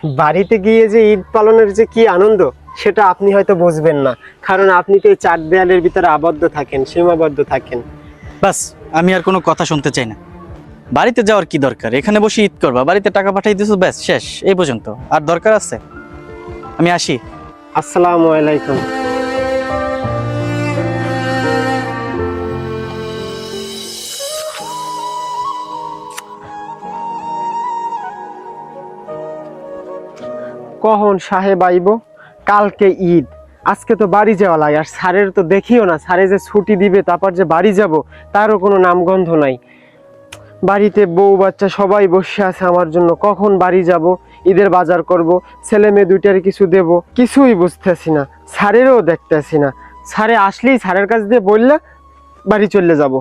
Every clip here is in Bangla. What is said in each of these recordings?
বাড়িতে গিয়ে যে ঈদ পালনের যে কি আনন্দ সেটা আপনি হয়তো বুঝবেন না, কারণ আপনি তো এই চার দেয়ালের ভিতরে আবদ্ধ থাকেন, সীমাবদ্ধ থাকেন। বাস, আমি আর কোনো কথা শুনতে চাই না। বাড়িতে যাওয়ার কি দরকার? এখানে বসে ঈদ করবা, বাড়িতে টাকা পাঠাই দিছো, ব্যাস শেষ, এই পর্যন্ত। আর দরকার আছে? আমি আসি। আসসালামু আলাইকুম। কখন সাহেব আইব? কালকে ঈদ, আজকে তো বাড়ি যাওয়া লাগে। আর স্যারের তো দেখিও না, স্যারে যে ছুটি দিবে তারপর যে বাড়ি যাব তারও কোনো নামগন্ধ নাই। বাড়িতে বউ বাচ্চা সবাই বসে আছে আমার জন্য, কখন বাড়ি যাব, ঈদের বাজার করব, ছেলে মেয়ে দুইটার কিছু দেব, কিছুই বুঝতেছি না। স্যারেরও দেখতেছি না। স্যারে আসলেই স্যারের কাছ দিয়ে বললে বাড়ি চলে যাব।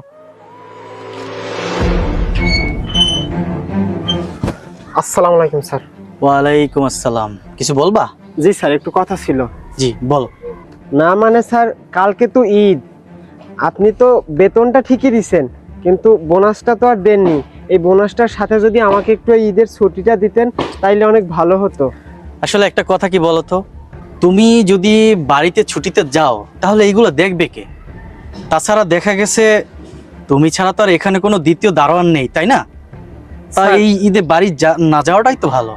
আসসালামু আলাইকুম স্যার। ওয়ালাইকুম আসসালাম। কিছু বলবা? জি স্যার, একটু কথা ছিল। জি বলো। না মানে স্যার, কালকে তো ঈদ, আপনি তো বেতনটা ঠিকই দিছেন, কিন্তু বোনাসটা তো আর দেননি। এই বোনাসটার সাথে যদি আমাকে একটু এই ঈদের ছুটিটা দিতেন তাইলে অনেক ভালো হতো। আসলে একটা কথা কি বলো তো, তুমি যদি বাড়িতে ছুটিতে যাও তাহলে এইগুলো দেখবে কে? তাছাড়া দেখা গেছে তুমি ছাড়া তো আর এখানে কোনো দ্বিতীয় দারোয়ান নেই, তাই না? তা স্যার- এই ঈদে বাড়ি না যাওয়াটাই তো ভালো।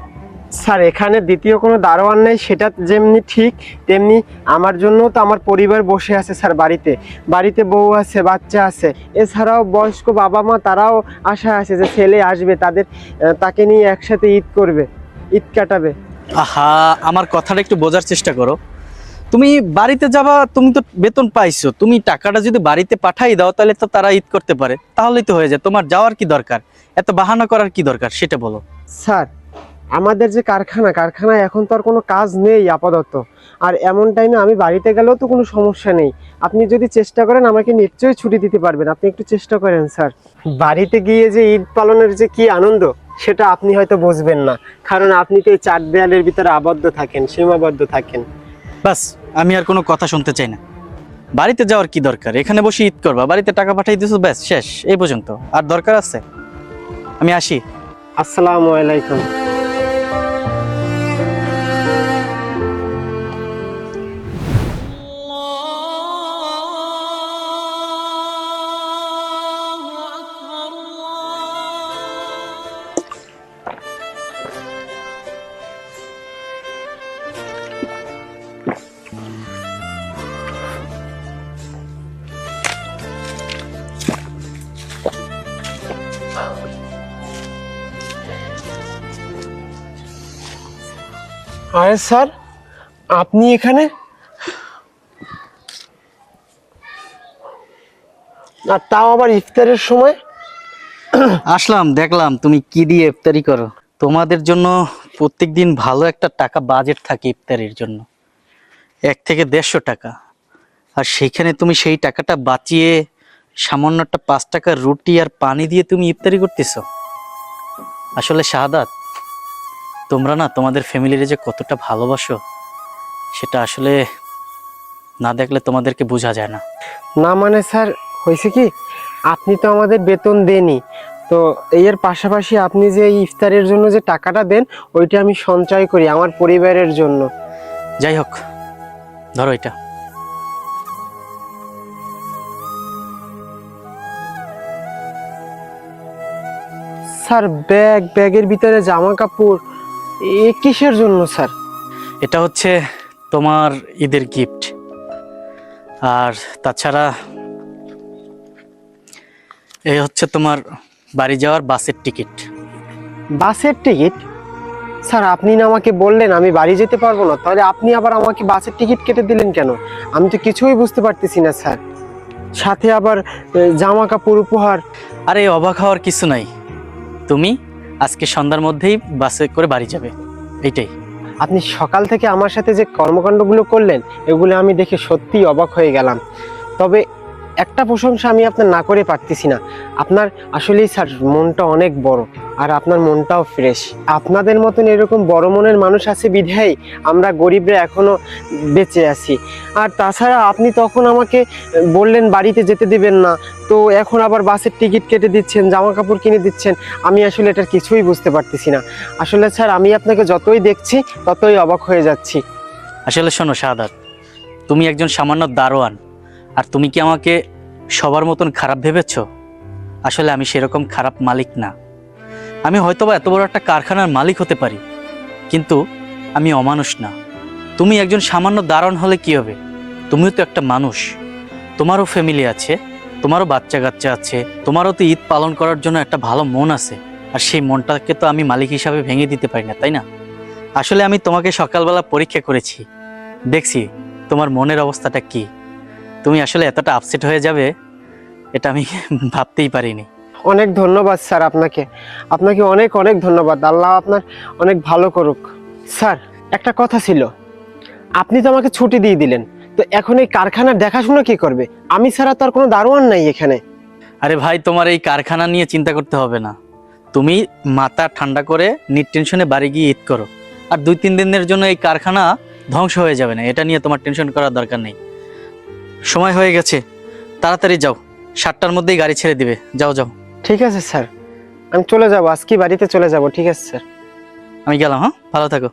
স্যার, এখানে দ্বিতীয় কোনো দারোয়ান নেই সেটা যেমনি ঠিক, তেমনি আমার জন্য তো আমার পরিবার বসে আছে স্যার বাড়িতে। বাড়িতে বউ আছে, বাচ্চা আছে, এছাড়াও বয়স্ক বাবা মা তারাও আশা আছে যে ছেলে আসবে, তাকে নিয়ে একসাথে ঈদ করবে, ঈদ কাটাবে। আহা, আমার কথাটা একটু বোঝার চেষ্টা করো। তুমি বাড়িতে যাবা, তুমি তো বেতন পাইছো, তুমি টাকাটা যদি বাড়িতে পাঠাই দাও তাহলে তো তারা ঈদ করতে পারে, তাহলেই তো হয়ে যায়। তোমার যাওয়ার কি দরকার? এত বাহানা করার কি দরকার সেটা বলো। স্যার, আমাদের যে কারখানায় এখন তো আর কোনো কাজ নেই আপাতত। আর এমন টাইমে আমি বাড়িতে গেলেও তো কোনো সমস্যা নেই। আপনি যদি চেষ্টা করেন আমাকে নিশ্চয়ই ছুটি দিতে পারবেন। আপনি একটু চেষ্টা করেন স্যার। বাড়িতে গিয়ে যে ঈদ পালনের যে কি আনন্দ সেটা আপনি হয়তো বুঝবেন না, কারণ আপনি তো এই চার দেয়ালের ভিতরে আবদ্ধ থাকেন, সীমাবদ্ধ থাকেন। বাস, আমি আর কোনো কথা শুনতে চাই না। বাড়িতে যাওয়ার কি দরকার? এখানে বসে ঈদ করবা, বাড়িতে টাকা পাঠাই দিছো, ব্যাস শেষ, এই পর্যন্ত। আর দরকার আছে? আমি আসি। আসসালামু আলাইকুম। আরে স্যার, আপনি এখানে? আর তাও আবার ইফতারের সময়? আসলাম, দেখলাম তুমি কি দিয়ে ইফতারি করো। তোমাদের জন্য প্রত্যেকদিন ভালো একটা টাকা বাজেট থাকে ইফতারির জন্য, 1 থেকে 150 টাকা। আর সেইখানে তুমি সেই টাকাটা বাঁচিয়ে সামান্য একটা 5 টাকার রুটি আর পানি দিয়ে তুমি ইফতারি করতেছো। আসলে শাহাদাত, তোমরা না তোমাদের ফ্যামিলির যে কতটা ভালোবাসো সেটা আসলে না দেখলে তোমাদেরকে বোঝা যায় না। না মানে স্যার, হয়েছে কি, আপনি তো আমাদের বেতন দেনই, তো এর পাশাপাশি আপনি যে এই ইফতারের জন্য যে টাকাটা দেন ওইটা আমি সঞ্চয় করি আমার পরিবারের জন্য। যাই হোক, ধরো এটা। স্যার, ব্যাগের ভিতরে জামা কাপড়, এ কিসের জন্য স্যার? এটা হচ্ছে তোমার ঈদের গিফট। আর তাছাড়া এই হচ্ছে তোমার বাড়ি যাওয়ার বাসের টিকিট। বাসের টিকিট? স্যার, আপনি না আমাকে বললেন আমি বাড়ি যেতে পারবো না, তাহলে আপনি আবার আমাকে বাসের টিকিট কেটে দিলেন কেন? আমি তো কিছুই বুঝতে পারতেছি না স্যার। সাথে আবার জামা কাপড় উপহার। আরে অবাক হওয়ার কিছু নাই, তুমি আজকে সন্ধ্যার মধ্যেই বাসে করে বাড়ি যাবে, এইটাই। আপনি সকাল থেকে আমার সাথে যে কর্মকাণ্ডগুলো করলেন এগুলো আমি দেখে সত্যিই অবাক হয়ে গেলাম। তবে একটা প্রশংসা আমি আপনার না করে পারতেছি না, আপনার আসলেই স্যার মনটা অনেক বড়। আর আপনার মনটাও ফ্রেশ। আপনাদের মতন এরকম বড় মনের মানুষ আছে বিধায় আমরা গরিবরা এখনো বেঁচে আছি। আর তাছাড়া আপনি তখন আমাকে বললেন বাড়িতে যেতে দিবেন না, তো এখন আবার বাসের টিকিট কেটে দিচ্ছেন, জামা কাপড় কিনে দিচ্ছেন। আমি আসলে এটার কিছুই বুঝতে পারতেছি না। আসলে স্যার আমি আপনাকে যতই দেখছি ততই অবাক হয়ে যাচ্ছি। আসলে শোনো শাহাদাত, তুমি একজন সামান্য দারোয়ান, আর তুমি কি আমাকে সবার মতন খারাপ ভেবেছো? আসলে আমি সেরকম খারাপ মালিক না। আমি হয়তোবা এত বড় একটা কারখানার মালিক হতে পারি, কিন্তু আমি অমানুষ না। তুমি একজন সামান্য দারোয়ান হলে কি হবে? তুমিও তো একটা মানুষ, তোমারও ফ্যামিলি আছে, তোমারও বাচ্চা কাচ্চা আছে, তোমারও তো ঈদ পালন করার জন্য একটা ভালো মন আছে। আর সেই মনটাকে তো আমি মালিক হিসাবে ভেঙে দিতে পারি না, তাই না? আসলে আমি তোমাকে সকালবেলা পরীক্ষা করেছি, দেখছি তোমার মনের অবস্থাটা কি। তুমি আসলে এতটা আপসেট হয়ে যাবে এটা আমি ভাবতেই পারিনি। অনেক ধন্যবাদ স্যার আপনাকে, আপনাকে অনেক অনেক ধন্যবাদ। আল্লাহ আপনার অনেক ভালো করুক। স্যার একটা কথা ছিল, আপনি তো আমাকে ছুটি দিয়ে দিলেন, তো এখন এই কারখানার দেখাশোনা কে করবে? আমি ছাড়া তো আর কোনো দারোয়ান নাই এখানে। আরে ভাই, তোমার এই কারখানা নিয়ে চিন্তা করতে হবে না। তুমি মাথা ঠান্ডা করে নির্টেনশনে বাড়ি গিয়ে ঈদ করো। আর 2-3 দিনের জন্য এই কারখানা ধ্বংস হয়ে যাবে না, এটা নিয়ে তোমার টেনশন করার দরকার নেই। সময় হয়ে গেছে, তাড়াতাড়ি যাও, 7টার মধ্যেই গাড়ি ছেড়ে দিবে। যাও যাও। ঠিক আছে স্যার, আমি চলে যাব, আজকে বাড়িতে চলে যাব। ঠিক আছে স্যার। আমি গেলাম, হ্যাঁ, ভালো থাকো।